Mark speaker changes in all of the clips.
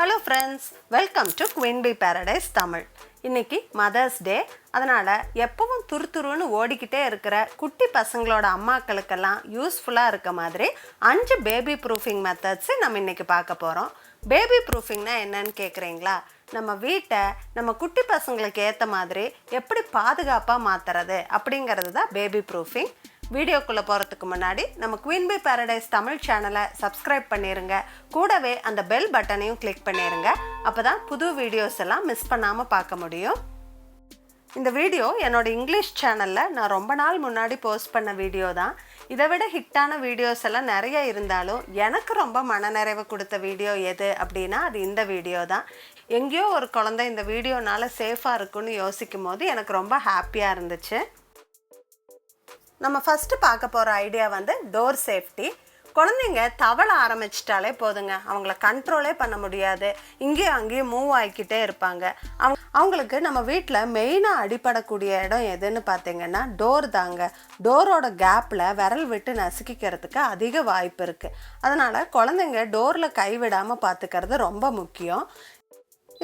Speaker 1: Hello friends, welcome to queen B paradise Tamil. இன்றைக்கி mother's டே. அதனால் எப்பவும் துருத்துருன்னு ஓடிக்கிட்டே இருக்கிற குட்டி பசங்களோட அம்மாக்களுக்கெல்லாம் யூஸ்ஃபுல்லாக இருக்க மாதிரி 5 பேபி ப்ரூஃபிங் மெத்தட்ஸு நம்ம இன்றைக்கி பார்க்க போகிறோம். பேபி ப்ரூஃபிங்னா என்னன்னு கேட்குறீங்களா? நம்ம வீட்டை நம்ம குட்டி பசங்களுக்கு ஏற்ற மாதிரி எப்படி பாதுகாப்பாக மாற்றுறது அப்படிங்கிறது தான் பேபி ப்ரூஃபிங். வீடியோக்குள்ளே போகிறதுக்கு முன்னாடி நம்ம குயின் பி பேரடைஸ் தமிழ் சேனலை சப்ஸ்கிரைப் பண்ணிடுங்க. கூடவே அந்த பெல் பட்டனையும் கிளிக் பண்ணிடுங்க. அப்போ தான் புது வீடியோஸ் எல்லாம் மிஸ் பண்ணாமல் பார்க்க முடியும். இந்த வீடியோ என்னோட இங்கிலீஷ் சேனலில் நான் ரொம்ப நாள் முன்னாடி போஸ்ட் பண்ண வீடியோ தான். இதை விட ஹிட்டான வீடியோஸ் எல்லாம் நிறைய இருந்தாலும் எனக்கு ரொம்ப மனநிறைவு கொடுத்த வீடியோ எது அப்படின்னா அது இந்த வீடியோ தான். எங்கேயோ ஒரு குழந்தை இந்த வீடியோனால சேஃபாக இருக்குன்னு யோசிக்கும் போது எனக்கு ரொம்ப ஹாப்பியாக இருந்துச்சு. நம்ம ஃபஸ்ட்டு பார்க்க போகிற ஐடியா டோர் சேஃப்டி. குழந்தைங்க தவள ஆரம்பிச்சிட்டாலே போதுங்க, அவங்கள கண்ட்ரோலே பண்ண முடியாது. இங்கேயும் அங்கேயும் மூவ் ஆகிக்கிட்டே இருப்பாங்க. அவங்களுக்கு நம்ம வீட்டில் மெயினாக அடிப்படக்கூடிய இடம் எதுன்னு பார்த்தீங்கன்னா டோர் தாங்க. டோரோட கேப்பில் விரல் விட்டு நசுக்கிக்கிறதுக்கு அதிக வாய்ப்பு இருக்குது. அதனால் குழந்தைங்க டோரில் கைவிடாமல் பார்த்துக்கிறது ரொம்ப முக்கியம்.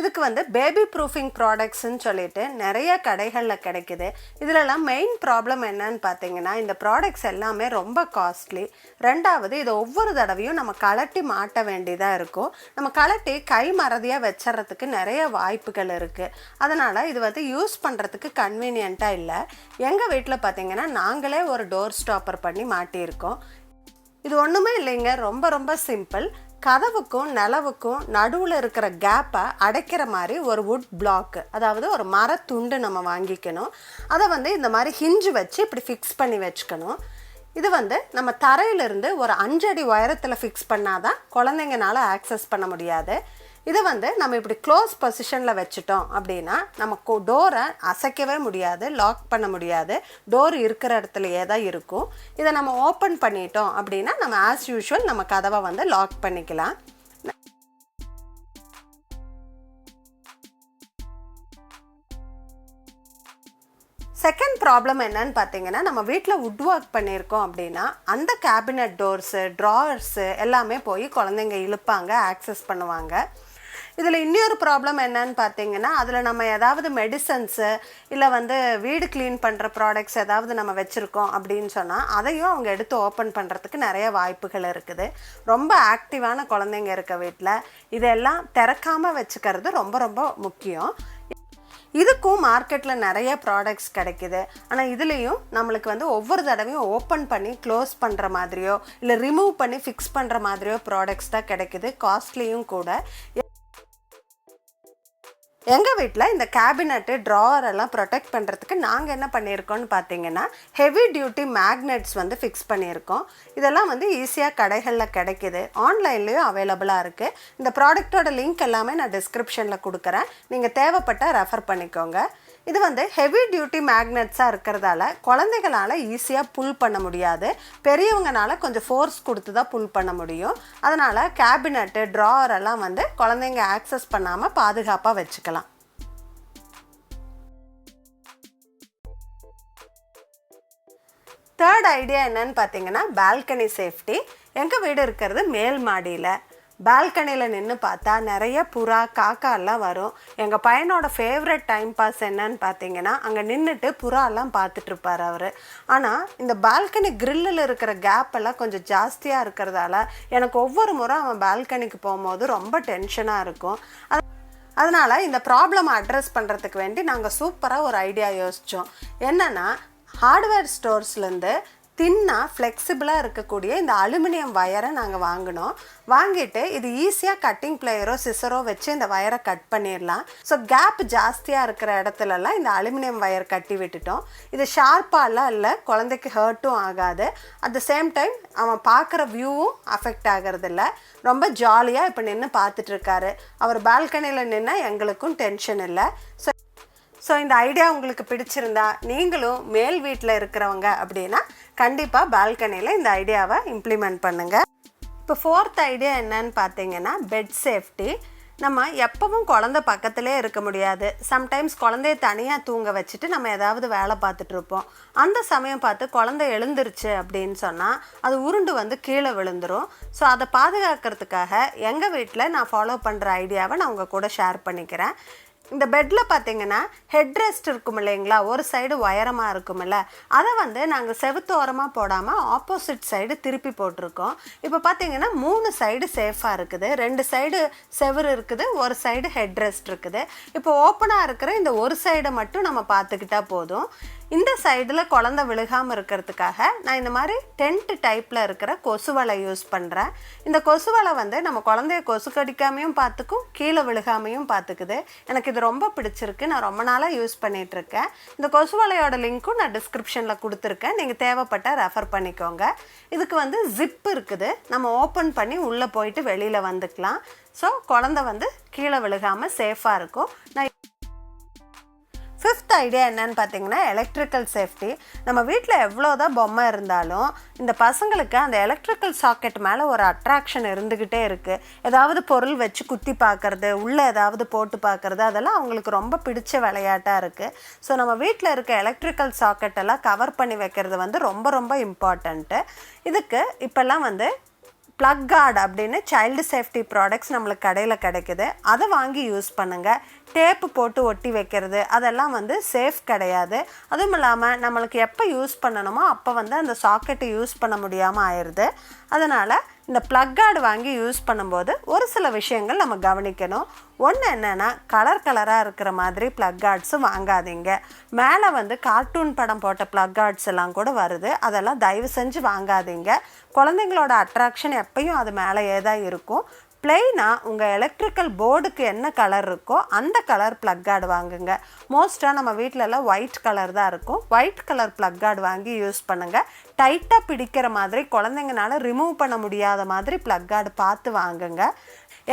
Speaker 1: இதுக்கு பேபி ப்ரூஃபிங் ப்ராடக்ட்ஸ்ன்னு சொல்லிட்டு நிறைய கடைகளில் கிடைக்குது. இதிலெல்லாம் மெயின் ப்ராப்ளம் என்னன்னு பார்த்தீங்கன்னா இந்த ப்ராடக்ட்ஸ் எல்லாமே ரொம்ப காஸ்ட்லி. ரெண்டாவது, இதை ஒவ்வொரு தடவையும் நம்ம கழட்டி மாட்ட வேண்டியதாக இருக்கும். நம்ம கழட்டி கை மறதியாக வச்சுறதுக்கு நிறைய வாய்ப்புகள் இருக்குது. அதனால் இது யூஸ் பண்ணுறதுக்கு கன்வீனியண்ட்டாக இல்லை. எங்கள் வீட்டில் பார்த்தீங்கன்னா நாங்களே ஒரு டோர் ஸ்டாப்பர் பண்ணி மாட்டியிருக்கோம். இது ஒன்றுமே இல்லைங்க, ரொம்ப ரொம்ப சிம்பிள். கதவுக்கும் நிலவுக்கும் நடுவில் இருக்கிற கேப்பை அடைக்கிற மாதிரி ஒரு வுட் பிளாக்கு, அதாவது ஒரு மரத்துண்டு நம்ம வாங்கிக்கணும். அதை இந்த மாதிரி ஹிஞ்சு வச்சு இப்படி ஃபிக்ஸ் பண்ணி வச்சுக்கணும். இது நம்ம தரையிலிருந்து ஒரு 5 அடி உயரத்தில் ஃபிக்ஸ் பண்ணாதான் குழந்தைங்கனால ஆக்சஸ் பண்ண முடியாது. இதை நம்ம இப்படி க்ளோஸ் பொசிஷனில் வச்சுட்டோம் அப்படின்னா நமக்கு டோரை அசைக்கவே முடியாது, லாக் பண்ண முடியாது. டோர் இருக்கிற இடத்துலையே தான் இருக்கும். இதை நம்ம ஓப்பன் பண்ணிட்டோம் அப்படின்னா நம்ம ஆஸ் யூஷுவல் நம்ம கதவை லாக் பண்ணிக்கலாம். செகண்ட் ப்ராப்ளம் என்னன்னு பார்த்தீங்கன்னா, நம்ம வீட்டில் வுட் ஒர்க் பண்ணியிருக்கோம் அப்படின்னா அந்த கேபினட் டோர்ஸு, ட்ராயர்ஸு எல்லாமே போய் குழந்தைங்க இழுப்பாங்க, ஆக்சஸ் பண்ணுவாங்க. இதில் இன்னொரு ப்ராப்ளம் என்னன்னு பார்த்தீங்கன்னா, அதில் நம்ம ஏதாவது மெடிசன்ஸு இல்லை வீடு க்ளீன் பண்ணுற ப்ராடக்ட்ஸ் ஏதாவது நம்ம வச்சுருக்கோம் அப்படின்னு சொன்னால் அதையும் அவங்க எடுத்து ஓப்பன் பண்ணுறதுக்கு நிறைய வாய்ப்புகள் இருக்குது. ரொம்ப ஆக்டிவான குழந்தைங்க இருக்க வீட்டில் இதெல்லாம் திறக்காமல் வச்சுக்கிறது ரொம்ப ரொம்ப முக்கியம். இதுக்கும் மார்க்கெட்டில் நிறைய ப்ராடக்ட்ஸ் கிடைக்கிது. ஆனால் இதுலேயும் நம்மளுக்கு ஒவ்வொரு தடவையும் ஓப்பன் பண்ணி க்ளோஸ் பண்ணுற மாதிரியோ இல்லை ரிமூவ் பண்ணி ஃபிக்ஸ் பண்ணுற மாதிரியோ ப்ராடக்ட்ஸ் தான் கிடைக்கிது. காஸ்ட்லியும் கூட. எங்கள் வீட்டில் இந்த கேபினட்டு, ட்ராவர் எல்லாம் ப்ரொடெக்ட் பண்ணுறதுக்கு நாங்கள் என்ன பண்ணியிருக்கோம்னு பார்த்தீங்கன்னா ஹெவி டியூட்டி மேக்னெட்ஸ் ஃபிக்ஸ் பண்ணியிருக்கோம். இதெல்லாம் ஈஸியாக கடைகளில் கிடைக்கிது, ஆன்லைன்லேயும் அவைலபிளாக இருக்குது. இந்த ப்ராடக்டோட லிங்க் எல்லாமே நான் டிஸ்கிரிப்ஷனில் கொடுக்குறேன், நீங்கள் தேவைப்பட்டால் ரெஃபர் பண்ணிக்கோங்க. இது ஹெவி டியூட்டி மேக்னெட்ஸாக இருக்கிறதால குழந்தைகளால் ஈஸியாக புல் பண்ண முடியாது, பெரியவங்கனால கொஞ்சம் ஃபோர்ஸ் கொடுத்து தான் புல் பண்ண முடியும். அதனால் கேபினட்டு, ட்ராவர் எல்லாம் குழந்தைங்க ஆக்சஸ் பண்ணாமல் பாதுகாப்பாக வச்சுக்கலாம். தேர்ட் ஐடியா என்னன்னு பார்த்தீங்கன்னா பால்கனி சேஃப்டி. எங்கள் வீடு இருக்கிறது மேல் மாடியில். பால்கனியில் நின்று பார்த்தா நிறைய புறா, காக்காலாம் வரும். எங்கள் பையனோட ஃபேவரட் டைம் பாஸ் என்னன்னு பார்த்தீங்கன்னா அங்கே நின்றுட்டு புறாலாம் பார்த்துட்ருப்பார் அவர். ஆனால் இந்த பால்கனி கிரில்லில் இருக்கிற கேப்பெல்லாம் கொஞ்சம் ஜாஸ்தியாக இருக்கிறதால எனக்கு ஒவ்வொரு முறை அவன் பால்கனிக்கு போகும்போது ரொம்ப டென்ஷனாக இருக்கும். அதனால் இந்த ப்ராப்ளம் அட்ரஸ் பண்ணுறதுக்கு வேண்டி நாங்கள் சூப்பராக ஒரு ஐடியா யோசித்தோம். என்னென்னா, ஹார்ட்வேர் ஸ்டோர்ஸ்லேருந்து தின்னாக ஃப்ளெக்சிபிளாக இருக்கக்கூடிய இந்த அலுமினியம் வயரை நாங்கள் வாங்கிட்டு இது ஈஸியாக கட்டிங் பிளேயரோ சிசரோ வச்சு இந்த வயரை கட் பண்ணிடலாம். ஸோ கேப் ஜாஸ்தியாக இருக்கிற இடத்துலலாம் இந்த அலுமினியம் வயர் கட்டி விட்டுட்டோம். இது ஷார்ப்பாலாம் இல்லை, குழந்தைக்கு ஹர்ட்டும் ஆகாது. அட் த சேம் டைம் அவன் பார்க்குற வியூவும் அஃபெக்ட் ஆகிறதில்ல. ரொம்ப ஜாலியாக இப்போ நின்று பார்த்துட்ருக்காரு. அவர் பால்கனியில் நின்னா எங்களுக்கும் டென்ஷன் இல்லை. ஸோ இந்த ஐடியா உங்களுக்கு பிடிச்சிருந்தா நீங்களும் மேல் வீட்டில் இருக்கிறவங்க அப்படின்னா கண்டிப்பாக பால்கனியில் இந்த ஐடியாவை இம்ப்ளிமெண்ட் பண்ணுங்கள். இப்போ ஃபோர்த் ஐடியா என்னன்னு பார்த்தீங்கன்னா பெட் சேஃப்டி. நம்ம எப்பவும் குழந்தை பக்கத்திலே இருக்க முடியாது. சம்டைம்ஸ் குழந்தைய தனியாக தூங்க வச்சுட்டு நம்ம ஏதாவது வேலை பார்த்துட்ருப்போம். அந்த சமயம் பார்த்து குழந்தை எழுந்திருச்சு அப்படின்னு சொன்னால் அது உருண்டு வந்து கீழே விழுந்துடும். ஸோ அதை பாதுகாக்கிறதுக்காக எங்கள் வீட்டில் நான் ஃபாலோ பண்ணுற ஐடியாவை நான் உங்கள் கூட ஷேர் பண்ணிக்கிறேன். இந்த பெட்டில் பார்த்தீங்கன்னா ஹெட் ரெஸ்ட் இருக்கும் இல்லைங்களா, ஒரு சைடு உயரமாக இருக்குமில்ல, அதை வந்து நாங்கள் செவுத்தோரமாக போடாமல் ஆப்போசிட் சைடு திருப்பி போட்டிருக்கோம். இப்போ பார்த்தீங்கன்னா 3 சைடு சேஃபாக இருக்குது. 2 சைடு செவுரு இருக்குது, ஒரு சைடு ஹெட் ரெஸ்ட் இருக்குது. இப்போ ஓப்பனாக இருக்கிற இந்த ஒரு சைடை மட்டும் நம்ம பார்த்துக்கிட்டா போதும். இந்த சைடில் குழந்தை விழுகாமல் இருக்கிறதுக்காக நான் இந்த மாதிரி டென்ட் டைப்பில் இருக்கிற கொசுவலை யூஸ் பண்ணுறேன். இந்த கொசுவலை வந்து நம்ம குழந்தைய கொசு கடிக்காமையும் பார்த்துக்கும், கீழே விழுகாமையும் பார்த்துக்குது. எனக்கு இது ரொம்ப பிடிச்சிருக்கு. நான் ரொம்ப நாளாக யூஸ் பண்ணிகிட்ருக்கேன். இந்த கொசுவலையோட லிங்க்கும் நான் டிஸ்கிரிப்ஷனில் கொடுத்துருக்கேன். நீங்கள் தேவைப்பட்டால் ரெஃபர் பண்ணிக்கோங்க. இதுக்கு வந்து ஜிப் இருக்குது, நம்ம ஓப்பன் பண்ணி உள்ளே போயிட்டு வெளியில் வந்துக்கலாம். ஸோ குழந்தை வந்து கீழே விழுகாமல் சேஃபாக இருக்கும். நான் 5th ஐடியா என்னன்னு பார்த்தீங்கன்னா எலக்ட்ரிக்கல் சேஃப்டி. நம்ம வீட்டில் எவ்வளோதான் பொம்மை இருந்தாலும் இந்த பசங்களுக்கு அந்த எலக்ட்ரிக்கல் சாக்கெட் மேலே ஒரு அட்ராக்ஷன் இருந்துக்கிட்டே இருக்குது. ஏதாவது பொருள் வச்சு குத்தி பார்க்குறது, உள்ளே ஏதாவது போட்டு பார்க்குறது, அதெல்லாம் அவங்களுக்கு ரொம்ப பிடிச்ச விளையாட்டாக இருக்குது. ஸோ நம்ம வீட்டில் இருக்க எலக்ட்ரிக்கல் சாக்கெட்டெல்லாம் கவர் பண்ணி வைக்கிறது வந்து ரொம்ப ரொம்ப இம்பார்ட்டண்ட்டு. இதுக்கு இப்போல்லாம் வந்து ப்ளக் கார்டு அப்படின்னு சைல்டு சேஃப்டி ப்ராடக்ட்ஸ் நம்மளுக்கு கடையில் கிடைக்குது. அதை வாங்கி யூஸ் பண்ணுங்கள். டேப்பு போட்டு ஒட்டி வைக்கிறது அதெல்லாம் வந்து சேஃப் கிடையாது. அதுவும் இல்லாமல் நம்மளுக்கு எப்போ யூஸ் பண்ணணுமோ அப்போ வந்து அந்த சாக்கெட்டை யூஸ் பண்ண முடியாமல் ஆயிடுது. அதனால் இந்த ப்ளக் கார்டு வாங்கி யூஸ் பண்ணும்போது ஒரு சில விஷயங்கள் நம்ம கவனிக்கணும். ஒன்று என்னென்னா, கலராக இருக்கிற மாதிரி ப்ளக் கார்ட்ஸும் வாங்காதீங்க. மேலே வந்து கார்ட்டூன் படம் போட்ட ப்ளக் கார்ட்ஸ் எல்லாம் கூட வருது, அதெல்லாம் தயவு செஞ்சு வாங்காதீங்க. குழந்தைங்களோட அட்ராக்ஷன் எப்பயும் அது மேலேயே தான் இருக்கும். ப்ளெயினாக உங்கள் எலக்ட்ரிக்கல் போர்டுக்கு என்ன கலர் இருக்கோ அந்த கலர் ப்ளக் கார்டு வாங்குங்க. மோஸ்ட்டாக நம்ம வீட்டிலலாம் ஒயிட் கலர் தான் இருக்கும். ஒயிட் கலர் ப்ளக் கார்டு வாங்கி யூஸ் பண்ணுங்கள். டைட்டாக பிடிக்கிற மாதிரி, குழந்தைங்கனால ரிமூவ் பண்ண முடியாத மாதிரி ப்ளக் கார்டு பார்த்து வாங்குங்க.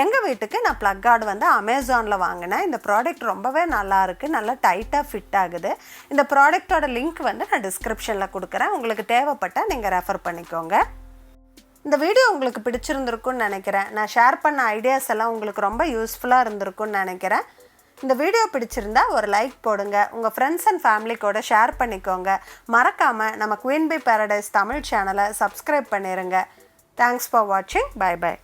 Speaker 1: எங்கள் வீட்டுக்கு நான் ப்ளக் கார்டு வந்து அமேசானில் வாங்கினேன். இந்த ப்ராடக்ட் ரொம்பவே நல்லாயிருக்கு, நல்லா டைட்டாக ஃபிட் ஆகுது. இந்த ப்ராடக்டோட லிங்க் வந்து நான் டிஸ்கிரிப்ஷனில் கொடுக்குறேன். உங்களுக்கு தேவைப்பட்டால் நீங்கள் ரெஃபர் பண்ணிக்கோங்க. இந்த வீடியோ உங்களுக்கு பிடிச்சிருந்துருக்குன்னு நினைக்கிறேன். நான் ஷேர் பண்ண ஐடியாஸ் எல்லாம் உங்களுக்கு ரொம்ப யூஸ்ஃபுல்லாக இருந்திருக்குன்னு நினைக்கிறேன். இந்த வீடியோ பிடிச்சிருந்தா ஒரு லைக் போடுங்க. உங்கள் ஃப்ரெண்ட்ஸ் அண்ட் ஃபேமிலி கூட ஷேர் பண்ணிக்கோங்க. மறக்காமல் நம்ம குயின் பீ பேரடைஸ் தமிழ் சேனலை சப்ஸ்கிரைப் பண்ணிடுங்க. தேங்க்ஸ் ஃபார் வாட்சிங். Bye by.